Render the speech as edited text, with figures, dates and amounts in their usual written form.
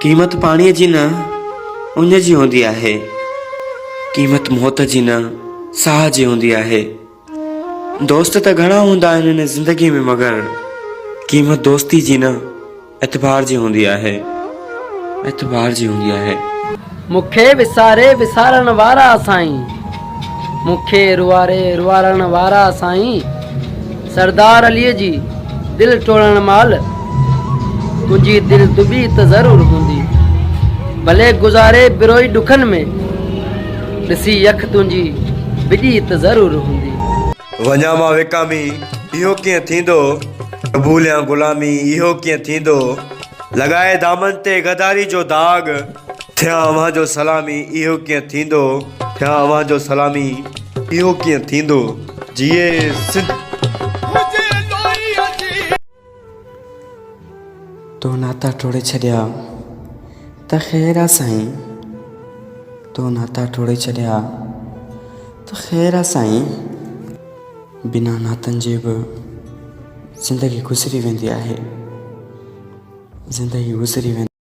क़ीमत पाणीअ जी न उन जी हूंदी आहे। क़ीमत मौत जी न साह जी हूंदी आहे। दोस्त त घणा हूंदा आहिनि हिन ज़िंदगी में, मगर क़ीमत दोस्ती जी न एतबार जी हूंदी आहे। एतबार जी हूंदी आहे। मूंखे विसारे विसारण वारा साईं, मूंखे रुआरे रुआरण वारा साईं। सरदार अलीअ जी दिल टोड़ण माल तुंहिंजी दिल दुबी त ज़रूरु हूंदी। भले गुज़ारे बिरोई ॾुखनि में, ॾिसी अख तुंहिंजी बिॼी त ज़रूरु हूंदी। वञा मां विकामी इहो कीअं थींदो, भूलियां ग़ुलामी इहो कीअं थींदो। लॻाए दामन ते गदारी जो दाग, थियां अव्हां जो सलामी इहो कीअं थींदो। थियां अव्हां जो सलामी इहो कीअं थींदो। जिए सिंध। तो नाता टोड़े छॾिया त ख़ैर आहे साईं। तो नाता टोड़े छॾिया त ख़ैर आहे साईं। बिना नातनि जे बि ज़िंदगी गुज़री वेंदी आहे। ज़िंदगी गुज़री वेंदी।